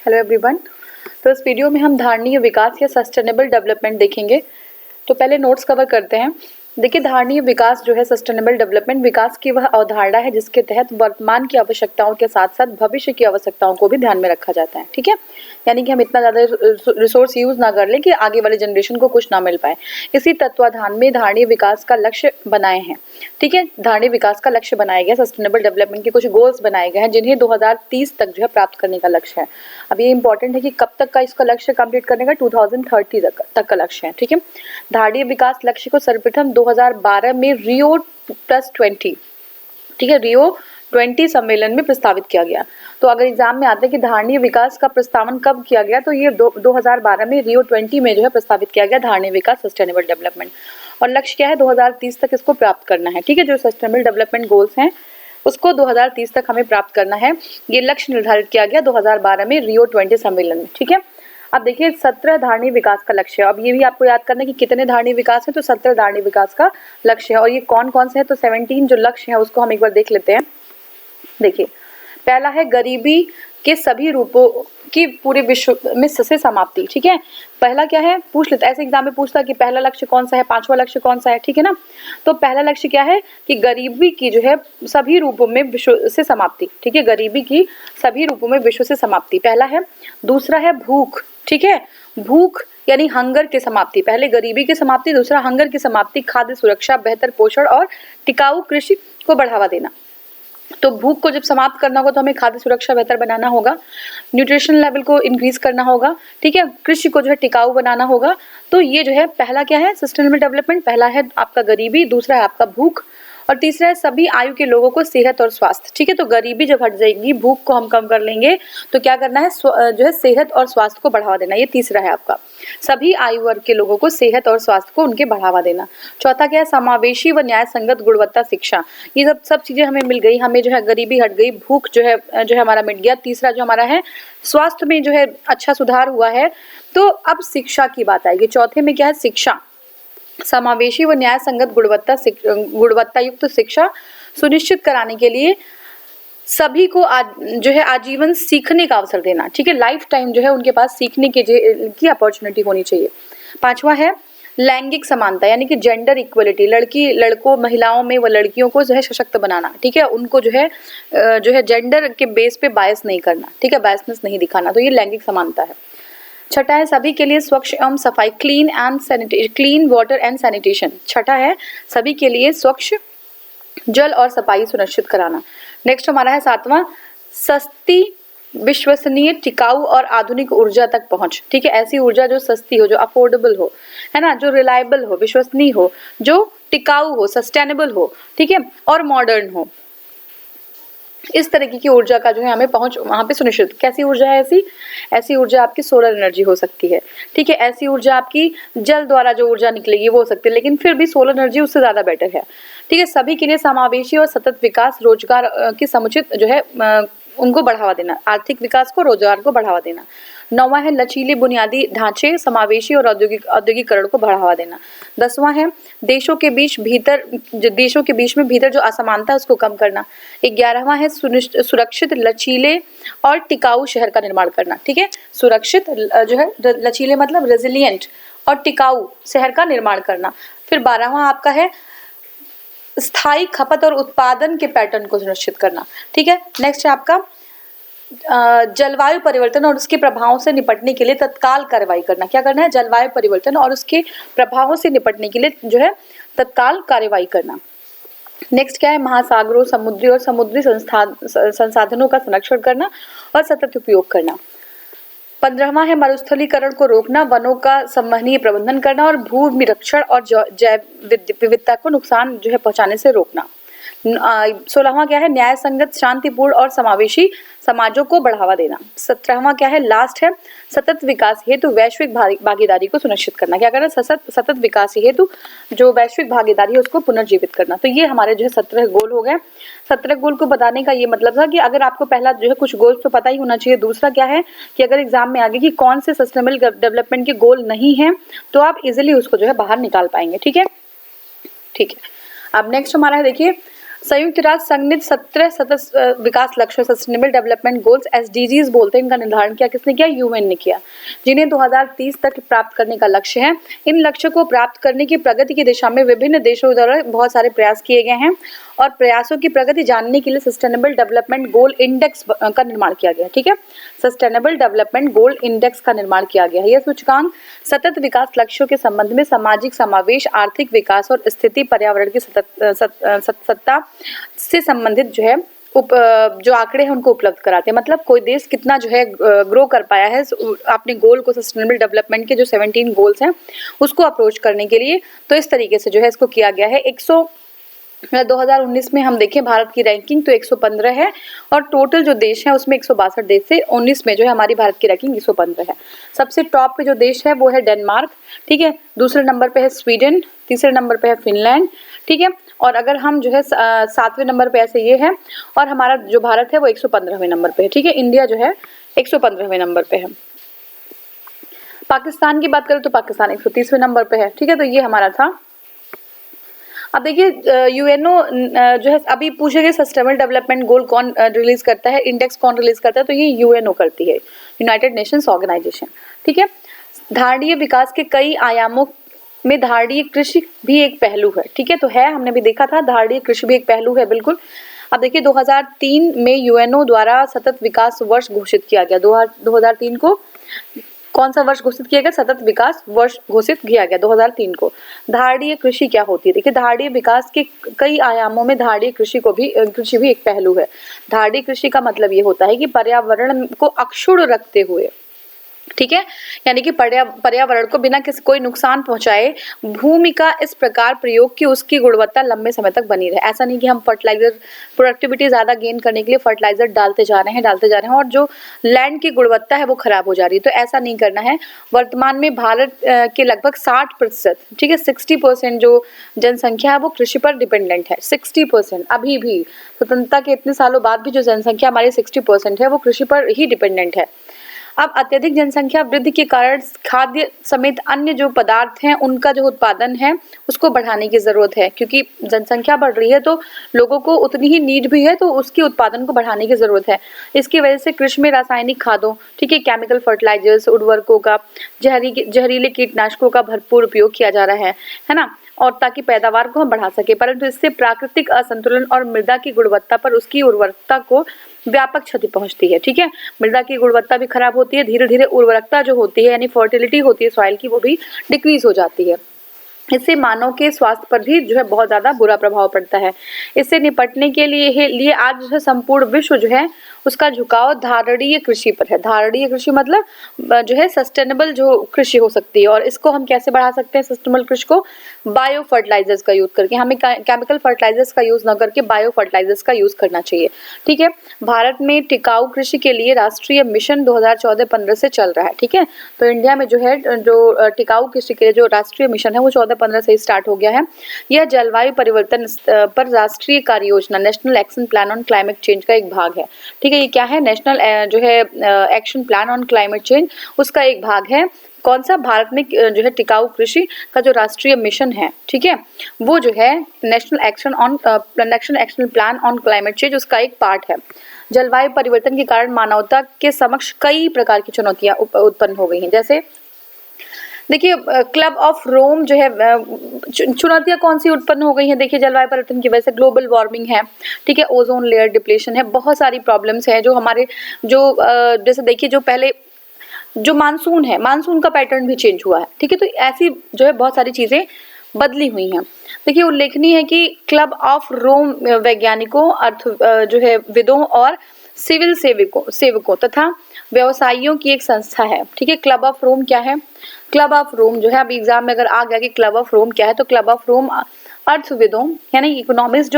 Hello everyone. तो इस video में हम धारणीय विकास या सस्टेनेबल डेवलपमेंट देखेंगे। तो पहले नोट्स कवर करते हैं। देखिए, धारणीय विकास जो है सस्टेनेबल डेवलपमेंट विकास की वह अवधारणा है जिसके तहत वर्तमान की आवश्यकताओं के साथ साथ भविष्य की आवश्यकताओं को भी ध्यान में रखा जाता है। ठीक है, यानी कि हम इतना ज़्यादा रिसोर्स यूज ना कर लें कि आगे वाले जनरेशन को कुछ ना मिल पाए। इसी तत्वाधान में धारणीय विकास का लक्ष्य बनाए हैं। ठीक है, धारणीय विकास का लक्ष्य बनाया गया, सस्टेनेबल डेवलपमेंट के कुछ गोल्स बनाए गए हैं जिन्हें 2030 तक जो है प्राप्त करने का लक्ष्य है। अब ये इंपॉर्टेंट है कि कब तक का इसका लक्ष्य कंप्लीट करने का, 2030 तक का लक्ष्य है। ठीक है, धारणीय विकास लक्ष्य को सर्वप्रथम 2012 में रियो +20, ठीक है, रियो 20 सम्मेलन में प्रस्तावित किया गया। तो अगर एग्जाम में आते हैं कि धारणीय विकास का प्रस्तावन कब किया गया, तो ये 2012 में रियो 20 में जो है प्रस्तावित किया गया धारणीय विकास सस्टेनेबल डेवलपमेंट। और लक्ष्य क्या है, 2030 तक इसको प्राप्त करना है। ठीक है, जो सस्टेनेबल डेवलपमेंट गोल्स हैं उसको 2030 तक हमें प्राप्त करना है। ये लक्ष्य निर्धारित किया गया 2012 में रियो 20 सम्मेलन में। ठीक है, अब देखिए 17 धारणीय विकास का लक्ष्य है। अब ये भी आपको याद करना है कि कितने धारणीय विकास है, तो 17 धारणीय विकास का लक्ष्य है। और ये कौन कौन से है, तो 17 जो लक्ष्य है उसको हम एक बार देख लेते हैं। देखिए, पहला है गरीबी के सभी रूपों की पूरे विश्व में से समाप्ति। ठीक है, पहला क्या है पूछ लेते, ऐसे एग्जाम में पूछता कि पहला लक्ष्य कौन सा है, पांचवा लक्ष्य कौन सा है। ठीक है ना, तो पहला लक्ष्य क्या है कि गरीबी की जो है सभी रूपों में विश्व से समाप्ति। ठीक है, गरीबी की सभी रूपों में विश्व से समाप्ति पहला है। दूसरा है भूख। ठीक है, भूख यानी हंगर की समाप्ति, पहले गरीबी की समाप्ति, दूसरा हंगर की समाप्ति, खाद्य सुरक्षा, बेहतर पोषण और टिकाऊ कृषि को बढ़ावा देना। तो भूख को जब समाप्त करना होगा तो हमें खाद्य सुरक्षा बेहतर बनाना होगा, न्यूट्रिशन लेवल को इंक्रीज करना होगा। ठीक है, कृषि को जो है टिकाऊ बनाना होगा। तो ये जो है पहला क्या है सस्टेनेबल डेवलपमेंट, पहला है आपका गरीबी, दूसरा है आपका भूख और तीसरा है सभी आयु के लोगों को सेहत और स्वास्थ्य। ठीक है, तो गरीबी जब हट जाएगी, भूख को हम कम कर लेंगे, तो क्या करना है जो है सेहत और स्वास्थ्य को बढ़ावा देना। ये तीसरा है आपका, सभी आयु वर्ग के लोगों को सेहत और स्वास्थ्य को उनके बढ़ावा देना। चौथा क्या है समावेशी व न्याय संगत गुणवत्ता शिक्षा। ये सब चीजें हमें मिल गई, हमें जो है गरीबी हट गई, भूख जो है हमारा मिट गया, तीसरा जो हमारा है स्वास्थ्य में जो है अच्छा सुधार हुआ है। तो अब शिक्षा की बात आएगी, चौथे में क्या है शिक्षा, समावेशी व न्याय संगत गुणवत्ता युक्त शिक्षा सुनिश्चित कराने के लिए सभी को जो है आजीवन सीखने का अवसर देना। ठीक है, लाइफ टाइम जो है उनके पास सीखने की अपॉर्चुनिटी होनी चाहिए। पांचवा है लैंगिक समानता, यानी कि जेंडर इक्वलिटी, लड़की लड़कों महिलाओं में व लड़कियों को जो है सशक्त बनाना। ठीक है, उनको जो है जेंडर के बेस पे बायस नहीं करना। ठीक है, बायसनेस नहीं दिखाना, तो ये लैंगिक समानता है। छठा है सभी के लिए स्वच्छ एवं सफाई, क्लीन वाटर एंड सैनिटेशन। छठा है सभी के लिए स्वच्छ जल और सफाई सुनिश्चित कराना। नेक्स्ट हमारा है सातवां सस्ती विश्वसनीय टिकाऊ और आधुनिक ऊर्जा तक पहुंच। ठीक है, ऐसी ऊर्जा जो सस्ती हो, जो अफोर्डेबल हो, है ना, जो रिलायबल हो, विश्वसनीय हो, जो टिकाऊ हो, सस्टेनेबल हो, ठीक है, और मॉडर्न हो। इस तरीके की ऊर्जा का जो है हमें पहुंच वहां पे सुनिश्चित। कैसी ऊर्जा है ऐसी ऊर्जा आपकी सोलर एनर्जी हो सकती है। ठीक है, ऐसी ऊर्जा आपकी जल द्वारा जो ऊर्जा निकलेगी वो हो सकती है, लेकिन फिर भी सोलर एनर्जी उससे ज्यादा बेटर है। ठीक है, सभी के लिए समावेशी और सतत विकास, रोजगार की समुचित जो है उनको बढ़ावा देना, आर्थिक विकास को, रोजगार को बढ़ावा देना। नौवां है लचीले बुनियादी ढांचे, समावेशी और औद्योगिकरण को बढ़ावा देना। 10वां है देशों के बीच में भीतर जो असमानता है उसको कम करना। 11वां है सुरक्षित लचीले और टिकाऊ शहर का निर्माण करना। ठीक है, सुरक्षित जो है लचीले मतलब रेजिलिएंट और टिकाऊ शहर का निर्माण करना। फिर 12वां आपका है स्थायी खपत और उत्पादन के पैटर्न को सुनिश्चित करना। ठीक है, नेक्स्ट है आपका जलवायु परिवर्तन और उसके प्रभावों से निपटने के लिए तत्काल कार्रवाई करना। क्या करना है, जलवायु परिवर्तन और उसके प्रभावों से निपटने के लिए जो है तत्काल कार्रवाई करना। नेक्स्ट क्या है महासागरों, समुद्री और समुद्री संसाधनों का संरक्षण करना और सतत उपयोग करना। 15वां है मरुस्थलीकरण को रोकना, वनों का संवहनीय प्रबंधन करना और भूमि रक्षण और जैव विविधता को नुकसान जो है पहुंचाने से रोकना। 16वां क्या है न्याय संगत, शांतिपूर्ण और समावेशी समाजों को बढ़ावा देना। 17वां क्या है लास्ट है सतत विकास हेतु वैश्विक भागीदारी को सुनिश्चित करना। क्या करना, सतत विकास हेतु जो वैश्विक भागीदारी है उसको पुनर्जीवित करना। तो ये हमारे जो है 17 गोल हो गए। 17 गोल को बताने का ये मतलब था कि अगर आपको पहला जो है कुछ गोल्स तो पता ही होना चाहिए, दूसरा क्या है कि अगर एग्जाम में आगे कि कौन से सस्टेनेबल डेवलपमेंट के गोल नहीं है तो आप इजिली उसको जो है बाहर निकाल पाएंगे। ठीक है, अब नेक्स्ट हमारा है देखिए संयुक्त राष्ट्र संघ ने 17 सतत विकास लक्ष्यों सस्टेनेबल डेवलपमेंट गोल्स एसडीजीज बोलते हैं, इनका निर्धारण किया। किसने किया? यूएन ने किया, जिन्हें 2030 तक प्राप्त करने का लक्ष्य है। इन लक्ष्यों को प्राप्त करने की प्रगति की दिशा में विभिन्न देशों द्वारा बहुत सारे प्रयास किए गए हैं और प्रयासों की प्रगति जानने के लिए सस्टेनेबल डेवलपमेंट गोल इंडेक्स का निर्माण किया गया। ठीक है, सस्टेनेबल डेवलपमेंट गोल इंडेक्स का निर्माण किया गया है। यह सूचकांक सतत विकास लक्ष्यों के संबंध में सामाजिक समावेश, आर्थिक विकास और स्थिति, पर्यावरण की सत्ता से संबंधित जो आंकड़े हैं उनको उपलब्ध कराते हैं। मतलब कोई देश कितना ग्रो कर पाया है अपने गोल को, सस्टेनेबल डेवलपमेंट के जो 17 गोल्स हैं उसको अप्रोच करने के लिए। तो इस तरीके से इसको किया गया है। 2019 में हम देखें भारत की रैंकिंग तो 115 है और टोटल जो देश है उसमें 162 देश से 19 में हमारी भारत की रैंकिंग 115 है। सबसे टॉप पे जो देश है वो है डेनमार्क, ठीक है, दूसरे नंबर पे है स्वीडन, तीसरे नंबर पे है फिनलैंड, ठीक है, और अगर हम 7वें नंबर पे ऐसे ये है, और हमारा जो भारत है वो 115वें नंबर पे है। ठीक है, इंडिया 115वें नंबर पे है। पाकिस्तान की बात करें तो पाकिस्तान 130वें नंबर पे है। ठीक है, तो ये हमारा था। अब देखिए यूएनओ अभी पूछे गए सस्टेनेबल डेवलपमेंट गोल कौन रिलीज करता है, इंडेक्स कौन रिलीज करता है, तो ये यूएनओ करती है, यूनाइटेड नेशंस ऑर्गेनाइजेशन। ठीक है, धारणीय विकास के कई आयामों में धारणीय कृषि भी एक पहलू है। ठीक है, तो हमने भी देखा था धारणीय कृषि भी एक पहलू है, बिल्कुल। अब देखिए 2003 में यूएनओ द्वारा सतत विकास वर्ष घोषित किया गया। 2003 को कौन सा वर्ष घोषित किया गया? सतत विकास वर्ष घोषित किया गया 2003 को। धारणीय कृषि क्या होती है? देखिए धारणीय विकास के कई आयामों में धारणीय कृषि भी एक पहलू है। धारणीय कृषि का मतलब ये होता है कि पर्यावरण को अक्षुण्ण रखते हुए, ठीक है, यानी कि पर्यावरण को बिना कोई नुकसान पहुंचाए भूमि का इस प्रकार प्रयोग कि उसकी गुणवत्ता लंबे समय तक बनी रहे। ऐसा नहीं कि हम फर्टिलाइजर प्रोडक्टिविटी ज्यादा गेन करने के लिए फर्टिलाइजर डालते जा रहे हैं और जो लैंड की गुणवत्ता है वो खराब हो जा रही है, तो ऐसा नहीं करना है। वर्तमान में भारत के लगभग 60%, ठीक है, 60% जो जनसंख्या है वो कृषि पर डिपेंडेंट है। 60% अभी भी स्वतंत्रता के इतने सालों बाद भी जो जनसंख्या हमारी 60% है वो कृषि पर ही डिपेंडेंट है। अब अत्यधिक जनसंख्या वृद्धि के कारण खाद्य समेत अन्य जो पदार्थ हैं उनका जो उत्पादन है उसको बढ़ाने की जरूरत है, क्योंकि जनसंख्या बढ़ रही है तो लोगों को उतनी ही नीड भी है, तो उसके उत्पादन को बढ़ाने की जरूरत है। इसकी वजह से कृषि में रासायनिक खादों, ठीक है, केमिकल फर्टिलाइजर्स, उर्वरकों का, जहरीले कीटनाशकों का भरपूर उपयोग किया जा रहा है ना, और ताकि पैदावार को हम बढ़ा सके, परंतु इससे प्राकृतिक असंतुलन और मृदा की गुणवत्ता पर उसकी उर्वरकता को व्यापक क्षति पहुंचती है। ठीक है, मृदा की गुणवत्ता भी खराब होती है, धीरे धीरे उर्वरकता जो होती है यानी फर्टिलिटी होती है सॉइल की वो भी डिक्रीज हो जाती है। इससे मानव के स्वास्थ्य पर भी बहुत ज्यादा बुरा प्रभाव पड़ता है। इससे निपटने के लिए आज संपूर्ण विश्व उसका झुकाव धारणीय कृषि पर है। धारणीय कृषि मतलब सस्टेनेबल जो कृषि हो सकती है, और इसको हम कैसे बढ़ा सकते हैं सस्टेनेबल कृषि को? बायो फर्टिलाइजर्स का यूज करके। हमें केमिकल फर्टिलाइजर्स का यूज न करके बायो फर्टिलाइजर्स का यूज करना चाहिए। ठीक है, भारत में टिकाऊ कृषि के लिए राष्ट्रीय मिशन 2014-15 से चल रहा है। ठीक है, तो इंडिया में जो टिकाऊ कृषि के लिए जो राष्ट्रीय मिशन है वो 14-15 से स्टार्ट हो गया है। यह जलवायु परिवर्तन पर राष्ट्रीय कार्य योजना, national action plan on climate change का एक भाग है। ठीक है, ये क्या है? National action plan on climate change, उसका एक भाग है। कौन सा? भारत में टिकाऊ कृषि का जो राष्ट्रीय मिशन है, ठीक है, वो national action plan on climate change उसका एक पार्ट है। जलवायु परिवर्तन के कारण मानवता के समक्ष कई प्रकार की चुनौतियां उत्पन्न हो गई हैं। जैसे देखिए क्लब ऑफ रोम चुनौतियां कौन सी उत्पन्न हो गई हैं? देखिए जलवायु परिवर्तन की वजह से ग्लोबल वार्मिंग है, ठीक है, ओजोन लेयर डिप्लेशन है, बहुत सारी प्रॉब्लम्स हैं जो हमारे जैसे देखिए जो पहले जो मानसून है, मानसून का पैटर्न भी चेंज हुआ है। ठीक है, तो ऐसी बहुत सारी चीजें बदली हुई हैं। देखिए उल्लेखनीय है कि क्लब ऑफ रोम वैज्ञानिकों, विदों और सिविल सेवकों तथा व्यवसायियों की एक संस्था है। ठीक है, क्लब ऑफ रोम क्या है? क्लब ऑफ रोम अभी एग्जाम में अगर आ गया कि क्लब ऑफ रोम क्या है, तो क्लब ऑफ रोम अर्थविदों यानी इकोनॉमिस्ट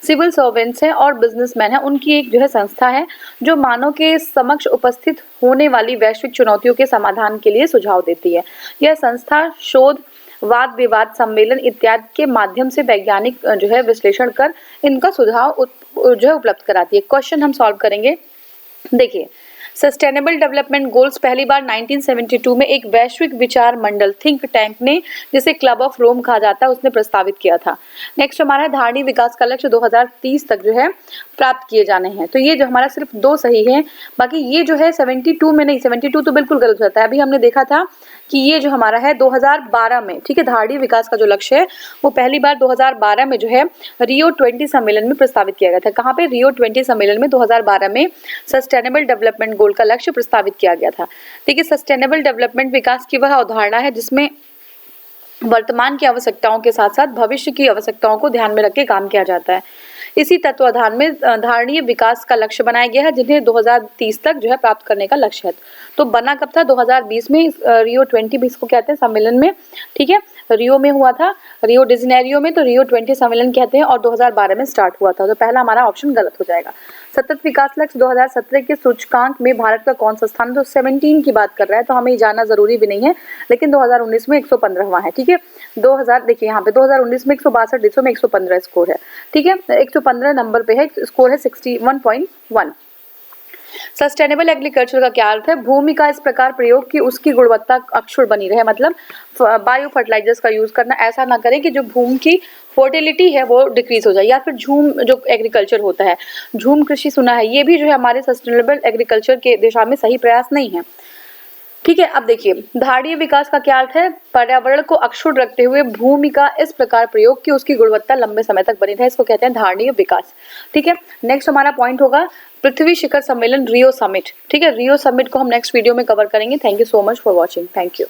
सिविल सर्वेंट्स हैं और बिजनेसमैन हैं, उनकी एक संस्था है जो मानव के समक्ष उपस्थित होने वाली वैश्विक चुनौतियों के समाधान के लिए सुझाव देती है। यह संस्था शोध, वाद विवाद, सम्मेलन इत्यादि के माध्यम से वैज्ञानिक विश्लेषण कर इनका सुझाव उपलब्ध कराती है। क्वेश्चन हम सॉल्व करेंगे। देखिए सस्टेनेबल डेवलपमेंट गोल्स पहली बार 1972 में एक वैश्विक विचार मंडल थिंक टैंक ने, जिसे क्लब ऑफ रोम कहा जाता है, उसने प्रस्तावित किया था। नेक्स्ट हमारा धारणीय विकास का लक्ष्य 2030 तक जो है प्राप्त किए जाने हैं। तो ये जो हमारा सिर्फ 2 सही है, बाकी ये जो है 72 में नहीं, 72 तो बिल्कुल गलत होता है। अभी हमने देखा था कि ये जो हमारा है 2012 में, ठीक है, धारणीय विकास का जो लक्ष्य है वो पहली बार 2012 में जो है रियो 20 सम्मेलन में प्रस्तावित किया गया था। कहाँ पे? रियो 20 सम्मेलन में 2012 में सस्टेनेबल डेवलपमेंट गोल का लक्ष्य प्रस्तावित किया गया था। देखिए, सस्टेनेबल डेवलपमेंट विकास की वह अवधारणा है जिसमें वर्तमान की आवश्यकताओं के साथ साथ भविष्य की आवश्यकताओं को ध्यान में रख के काम किया जाता है। इसी तत्वाधान में धारणीय विकास का लक्ष्य बनाया गया है, जिन्हें 2030 तक जो है प्राप्त करने का लक्ष्य है। तो बना कब था? 2020 में, रियो 20 को कहते हैं सम्मेलन में, ठीक है, रियो में हुआ था, रियो डी जेनेरियो में, तो रियो 20 सम्मेलन कहते हैं, और 2012 में स्टार्ट हुआ था। तो पहला हमारा ऑप्शन गलत हो जाएगा। सतत विकास लक्ष्य 2017 के सूचकांक में भारत का कौन सा स्थान? तो 17 की बात कर रहा है, तो हमें जानना जरूरी भी नहीं है, लेकिन 2019 में 115वां है, ठीक है। 2000 देखिए यहाँ पे 2019 में 162 देशों में 115 स्कोर है, ठीक है, 115 नंबर पे है, स्कोर है 61.1। सस्टेनेबल एग्रीकल्चर का क्या अर्थ है? भूमि का इस प्रकार प्रयोग कि उसकी गुणवत्ता अक्षुण्ण बनी रहे, मतलब बायो फर्टिलाइजर्स का यूज करना। ऐसा ना करें कि जो भूमि की फर्टिलिटी है वो डिक्रीज हो जाए, या फिर झूम जो एग्रीकल्चर होता है, झूम कृषि सुना है, ये भी जो है हमारे सस्टेनेबल एग्रीकल्चर के दिशा में सही प्रयास नहीं है, ठीक है। अब देखिए, धारणीय विकास का क्या अर्थ है? पर्यावरण को अक्षुण्ण रखते हुए भूमि का इस प्रकार प्रयोग कि उसकी गुणवत्ता लंबे समय तक बनी रहे, इसको कहते हैं धारणीय विकास, ठीक है। नेक्स्ट हमारा पॉइंट होगा पृथ्वी शिखर सम्मेलन, रियो समिट, ठीक है। रियो समिट को हम नेक्स्ट वीडियो में कवर करेंगे। Thank you so much for watching. Thank you.